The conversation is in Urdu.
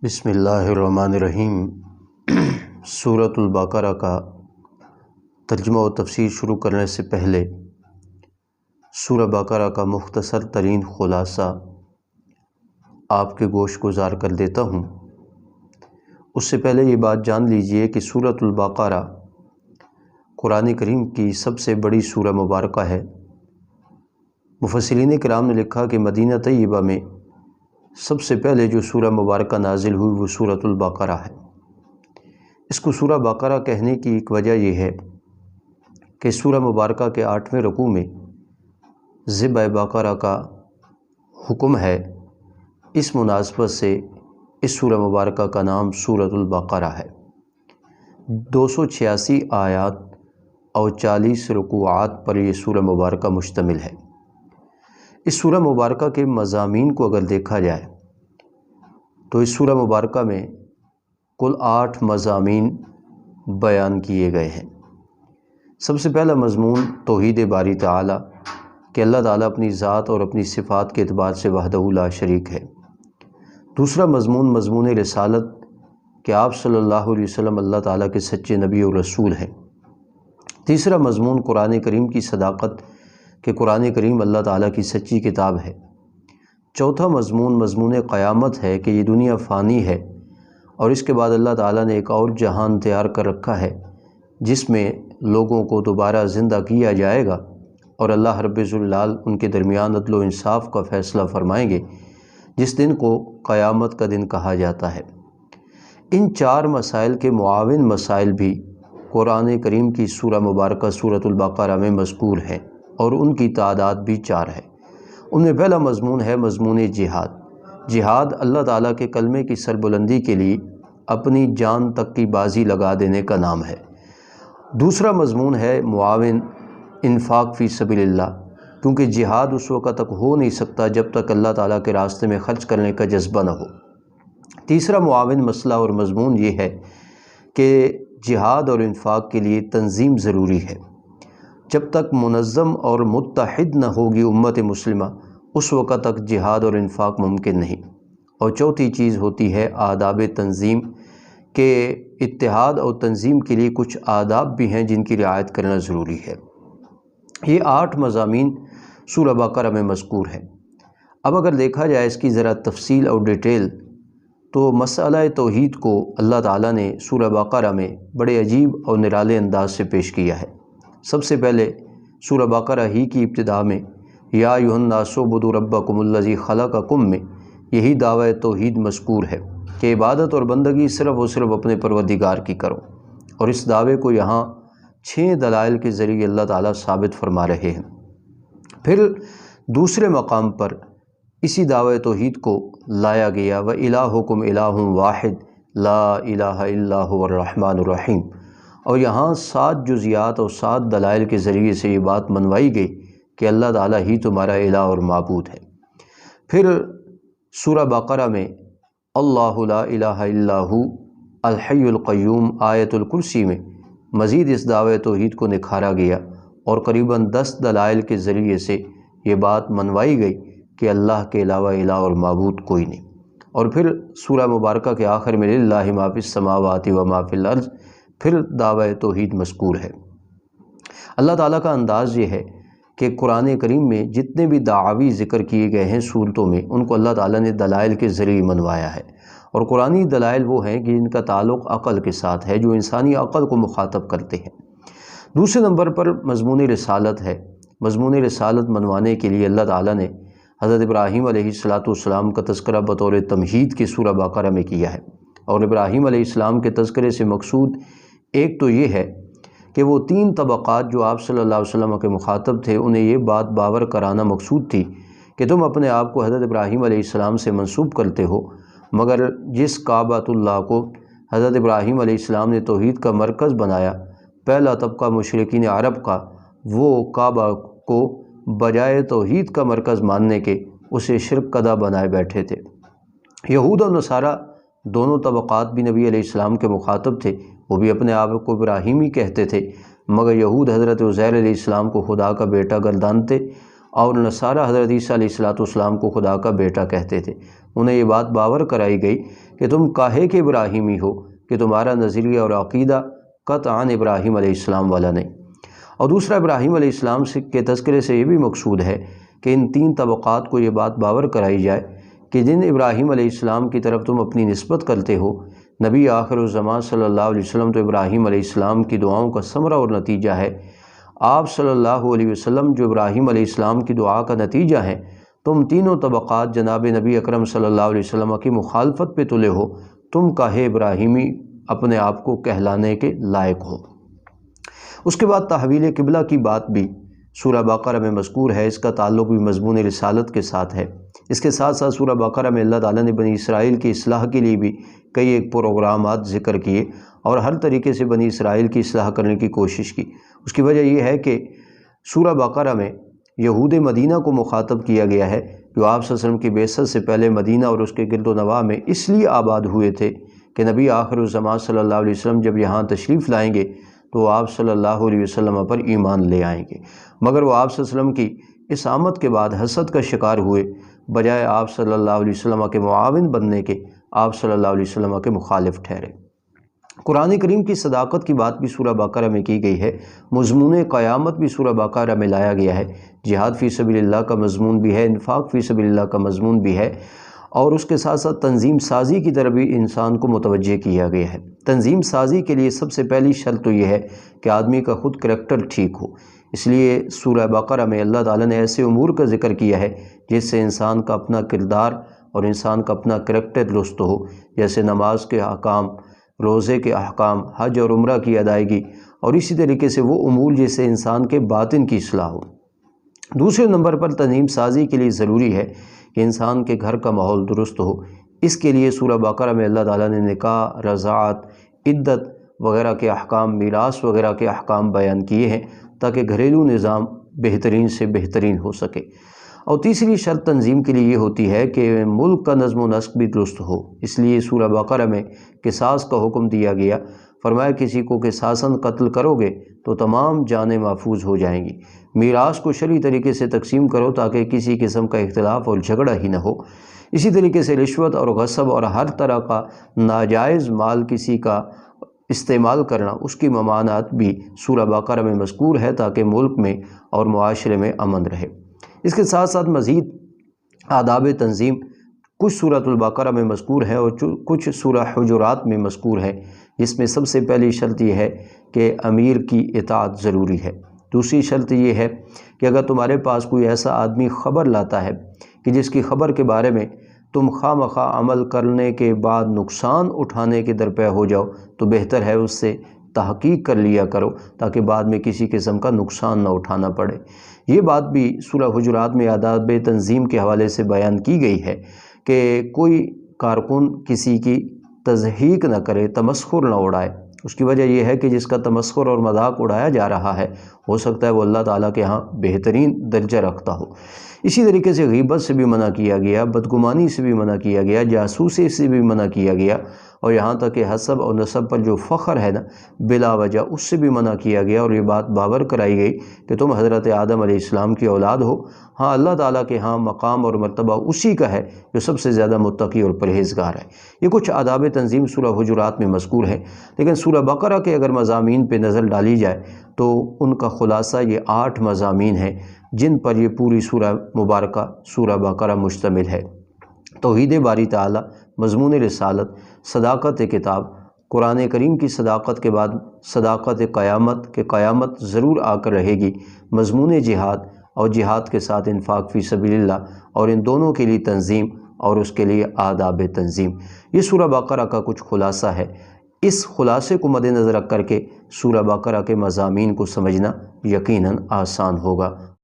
بسم اللہ الرحمن الرحیم۔ سورۃ البقرہ کا ترجمہ و تفسیر شروع کرنے سے پہلے سورہ بقرہ کا مختصر ترین خلاصہ آپ کے گوش گزار کر دیتا ہوں۔ اس سے پہلے یہ بات جان لیجئے کہ سورۃ البقرہ قرآن کریم کی سب سے بڑی سورہ مبارکہ ہے۔ مفسرین کرام نے لکھا کہ مدینہ طیبہ میں سب سے پہلے جو سورہ مبارکہ نازل ہوئی وہ سورۃ البقرہ ہے۔ اس کو سورہ بقرہ کہنے کی ایک وجہ یہ ہے کہ سورہ مبارکہ کے 8ویں رکوع میں ذبح بقرہ کا حکم ہے۔ اس مناسبت سے اس سورہ مبارکہ کا نام سورۃ البقرہ ہے۔ 286 آیات اور 40 رکوعات پر یہ سورہ مبارکہ مشتمل ہے۔ اس سورہ مبارکہ کے مضامین کو اگر دیکھا جائے تو اس سورہ مبارکہ میں کل 8 مضامین بیان کیے گئے ہیں۔ سب سے پہلا مضمون توحید باری تعالی کہ اللہ تعالیٰ اپنی ذات اور اپنی صفات کے اعتبار سے وحدہ لا شریک ہے۔ دوسرا مضمون مضمون رسالت کہ آپ صلی اللہ علیہ وسلم اللہ تعالیٰ کے سچے نبی اور رسول ہیں۔ تیسرا مضمون قرآن کریم کی صداقت کہ قرآن کریم اللہ تعالیٰ کی سچی کتاب ہے۔ چوتھا مضمون مضمون قیامت ہے کہ یہ دنیا فانی ہے اور اس کے بعد اللہ تعالیٰ نے ایک اور جہان تیار کر رکھا ہے جس میں لوگوں کو دوبارہ زندہ کیا جائے گا اور اللہ رب الجلال ان کے درمیان عدل و انصاف کا فیصلہ فرمائیں گے، جس دن کو قیامت کا دن کہا جاتا ہے۔ ان 4 مسائل کے معاون مسائل بھی قرآن کریم کی سورہ مبارکہ سورۃ البقرہ میں مذکور ہیں اور ان کی تعداد بھی 4 ہے۔ ان میں پہلا مضمون ہے مضمون جہاد۔ جہاد اللہ تعالیٰ کے کلمے کی سربلندی کے لیے اپنی جان تک کی بازی لگا دینے کا نام ہے۔ دوسرا مضمون ہے معاون انفاق فی سبیل اللہ، کیونکہ جہاد اس وقت تک ہو نہیں سکتا جب تک اللہ تعالیٰ کے راستے میں خرچ کرنے کا جذبہ نہ ہو۔ تیسرا معاون مسئلہ اور مضمون یہ ہے کہ جہاد اور انفاق کے لیے تنظیم ضروری ہے۔ جب تک منظم اور متحد نہ ہوگی امت مسلمہ اس وقت تک جہاد اور انفاق ممکن نہیں۔ اور چوتھی چیز ہوتی ہے آداب تنظیم کہ اتحاد اور تنظیم کے لیے کچھ آداب بھی ہیں جن کی رعایت کرنا ضروری ہے۔ یہ 8 مضامین سورہ بقرہ میں مذکور ہیں۔ اب اگر دیکھا جائے اس کی ذرا تفصیل اور ڈیٹیل تو مسئلہ توحید کو اللہ تعالیٰ نے سورہ بقرہ میں بڑے عجیب اور نرالے انداز سے پیش کیا ہے۔ سب سے پہلے سورہ بقرہ ہی کی ابتدا میں یا ایھا الناس اعبدوا ربکم الذی خلقکم میں یہی دعوی توحید مذکور ہے کہ عبادت اور بندگی صرف اور صرف اپنے پروردگار کی کرو، اور اس دعوے کو یہاں 6 دلائل کے ذریعے اللہ تعالیٰ ثابت فرما رہے ہیں۔ پھر دوسرے مقام پر اسی دعوی توحید کو لایا گیا وَإِلَٰهُكُمْ إِلَٰهٌ وَاحِدٌ لَا إِلَٰهَ إِلَّا هُوَ الرَّحْمَٰنُ الرَّحِيمُ، اور یہاں 7 جزیات اور 7 دلائل کے ذریعے سے یہ بات منوائی گئی کہ اللہ تعالیٰ ہی تمہارا الہ اور معبود ہے۔ پھر سورہ بقرہ میں اللہ لا الہ الا ہو الحی القیوم آیت الکرسی میں مزید اس دعوی توحید کو نکھارا گیا اور قریباً 10 دلائل کے ذریعے سے یہ بات منوائی گئی کہ اللہ کے علاوہ الہ اور معبود کوئی نہیں۔ اور پھر سورہ مبارکہ کے آخر میں للہ ما فی السماوات و ما فی الارض پھر دعوی توحید مذکور ہے۔ اللہ تعالیٰ کا انداز یہ ہے کہ قرآن کریم میں جتنے بھی دعاوی ذکر کیے گئے ہیں صورتوں میں ان کو اللہ تعالیٰ نے دلائل کے ذریعے منوایا ہے، اور قرآنی دلائل وہ ہیں کہ ان کا تعلق عقل کے ساتھ ہے جو انسانی عقل کو مخاطب کرتے ہیں۔ دوسرے نمبر پر مضمون رسالت ہے۔ مضمون رسالت منوانے کے لیے اللہ تعالیٰ نے حضرت ابراہیم علیہ السلام کا تذکرہ بطور تمہید کی سورہ بقرہ میں کیا ہے، اور ابراہیم علیہ السلام کے تذکرے سے مقصود ایک تو یہ ہے کہ وہ 3 طبقات جو آپ صلی اللہ علیہ وسلم کے مخاطب تھے انہیں یہ بات باور کرانا مقصود تھی کہ تم اپنے آپ کو حضرت ابراہیم علیہ السلام سے منسوب کرتے ہو، مگر جس کعبۃ اللہ کو حضرت ابراہیم علیہ السلام نے توحید کا مرکز بنایا، پہلا طبقہ مشرکین عرب کا، وہ کعبہ کو بجائے توحید کا مرکز ماننے کے اسے شرک کدہ بنائے بیٹھے تھے۔ یہود اور نصارہ دونوں طبقات بھی نبی علیہ السلام کے مخاطب تھے، وہ بھی اپنے آپ کو ابراہیمی کہتے تھے، مگر یہود حضرت عزیر علیہ السلام کو خدا کا بیٹا گردانتے اور نصارہ حضرت عیسیٰ علیہ السلام کو خدا کا بیٹا کہتے تھے۔ انہیں یہ بات باور کرائی گئی کہ تم کاہے کے ابراہیمی ہو کہ تمہارا نظریہ اور عقیدہ قطعاً ابراہیم علیہ السلام والا نہیں۔ اور دوسرا، ابراہیم علیہ السلام کے تذکرے سے یہ بھی مقصود ہے کہ ان تین طبقات کو یہ بات باور کرائی جائے کہ جن ابراہیم علیہ السلام کی طرف تم اپنی نسبت کرتے ہو، نبی آخر الزمان صلی اللہ علیہ وسلم تو ابراہیم علیہ السلام کی دعاؤں کا ثمرہ اور نتیجہ ہے۔ آپ صلی اللہ علیہ وسلم جو ابراہیم علیہ السلام کی دعا کا نتیجہ ہیں، تم تینوں طبقات جناب نبی اکرم صلی اللہ علیہ وسلم کی مخالفت پہ تلے ہو، تم کاہے ابراہیمی اپنے آپ کو کہلانے کے لائق ہو۔ اس کے بعد تحویل قبلہ کی بات بھی سورہ بقرہ میں مذکور ہے۔ اس کا تعلق بھی مضمون رسالت کے ساتھ ہے۔ اس کے ساتھ ساتھ سورہ بقرہ میں اللہ تعالیٰ نے بنی اسرائیل کی اصلاح کے لیے بھی کئی ایک پروگرامات ذکر کیے اور ہر طریقے سے بنی اسرائیل کی اصلاح کرنے کی کوشش کی۔ اس کی وجہ یہ ہے کہ سورہ بقرہ میں یہود مدینہ کو مخاطب کیا گیا ہے، جو آپ صلی اللہ علیہ وسلم کی بعثت سے پہلے مدینہ اور اس کے گرد و نواح میں اس لیے آباد ہوئے تھے کہ نبی آخر الزمان صلی اللہ علیہ وسلم جب یہاں تشریف لائیں گے تو آپ صلی اللہ علیہ وسلم پر ایمان لے آئیں گے، مگر وہ آپ صلی اللہ علیہ وسلم کی اس آمد کے بعد حسد کا شکار ہوئے، بجائے آپ صلی اللہ علیہ وسلم کے معاون بننے کے آپ صلی اللہ علیہ وسلم کے مخالف ٹھہرے۔ قرآن کریم کی صداقت کی بات بھی سورہ بقرہ میں کی گئی ہے۔ مضمون قیامت بھی سورہ بقرہ میں لایا گیا ہے۔ جہاد فی سبیل اللہ کا مضمون بھی ہے، انفاق فی سبیل اللہ کا مضمون بھی ہے، اور اس کے ساتھ ساتھ تنظیم سازی کی طرف بھی انسان کو متوجہ کیا گیا ہے۔ تنظیم سازی کے لیے سب سے پہلی شرط تو یہ ہے کہ آدمی کا خود کریکٹر ٹھیک ہو۔ اس لیے سورہ بقرہ میں اللہ تعالیٰ نے ایسے امور کا ذکر کیا ہے جس سے انسان کا اپنا کردار اور انسان کا اپنا کریکٹر درست ہو، جیسے نماز کے احکام، روزے کے احکام، حج اور عمرہ کی ادائیگی، اور اسی طریقے سے وہ امور جس سے انسان کے باطن کی اصلاح ہو۔ دوسرے نمبر پر تنظیم سازی کے لیے ضروری ہے کہ انسان کے گھر کا ماحول درست ہو۔ اس کے لیے سورہ بقرہ میں اللہ تعالیٰ نے نکاح، رضاعت، عدت وغیرہ کے احکام، میراث وغیرہ کے احکام بیان کیے ہیں تاکہ گھریلو نظام بہترین سے بہترین ہو سکے۔ اور تیسری شرط تنظیم کے لیے یہ ہوتی ہے کہ ملک کا نظم و نسق بھی درست ہو۔ اس لیے سورہ بقرہ میں قصاص کا حکم دیا گیا۔ فرمایا کسی کو قصاصاً قتل کرو گے تو تمام جانیں محفوظ ہو جائیں گی۔ میراث کو شرعی طریقے سے تقسیم کرو تاکہ کسی قسم کا اختلاف اور جھگڑا ہی نہ ہو۔ اسی طریقے سے رشوت اور غصب اور ہر طرح کا ناجائز مال کسی کا استعمال کرنا، اس کی ممانعت بھی سورہ بقرہ میں مذکور ہے تاکہ ملک میں اور معاشرے میں امن رہے۔ اس کے ساتھ ساتھ مزید آداب تنظیم کچھ سورۃ البقرہ میں مذکور ہے اور کچھ سورہ حجرات میں مذکور ہے، جس میں سب سے پہلی شرط یہ ہے کہ امیر کی اطاعت ضروری ہے۔ دوسری شرط یہ ہے کہ اگر تمہارے پاس کوئی ایسا آدمی خبر لاتا ہے کہ جس کی خبر کے بارے میں تم خواہ مخواہ عمل کرنے کے بعد نقصان اٹھانے کے درپے ہو جاؤ تو بہتر ہے اس سے تحقیق کر لیا کرو تاکہ بعد میں کسی قسم کا نقصان نہ اٹھانا پڑے۔ یہ بات بھی سورہ حجرات میں آداب تنظیم کے حوالے سے بیان کی گئی ہے کہ کوئی کارکن کسی کی تضحیک نہ کرے، تمسخر نہ اڑائے۔ اس کی وجہ یہ ہے کہ جس کا تمسخر اور مذاق اڑایا جا رہا ہے ہو سکتا ہے وہ اللہ تعالیٰ کے ہاں بہترین درجہ رکھتا ہو۔ اسی طریقے سے غیبت سے بھی منع کیا گیا، بدگمانی سے بھی منع کیا گیا، جاسوسی سے بھی منع کیا گیا، اور یہاں تک کہ حسب اور نسب پر جو فخر ہے نا بلا وجہ، اس سے بھی منع کیا گیا، اور یہ بات باور کرائی گئی کہ تم حضرت آدم علیہ السلام کی اولاد ہو۔ ہاں، اللہ تعالیٰ کے ہاں مقام اور مرتبہ اسی کا ہے جو سب سے زیادہ متقی اور پرہیزگار ہے۔ یہ کچھ آداب تنظیم سورہ حجرات میں مذکور ہے، لیکن سورہ بقرہ کے اگر مضامین پہ نظر ڈالی جائے تو ان کا خلاصہ یہ 8 مضامین ہیں جن پر یہ پوری سورہ مبارکہ سورہ بقرہ مشتمل ہے۔ توحید باری تعالیٰ، مضمون رسالت، صداقت کتاب، قرآن کریم کی صداقت کے بعد صداقت قیامت کہ قیامت ضرور آ کر رہے گی، مضمون جہاد اور جہاد کے ساتھ انفاق فی سبیل اللہ، اور ان دونوں کے لیے تنظیم اور اس کے لیے آداب تنظیم، یہ سورہ بقرہ کا کچھ خلاصہ ہے۔ اس خلاصے کو مد نظر رکھ کر کے سورہ بقرہ کے مضامین کو سمجھنا یقیناً آسان ہوگا۔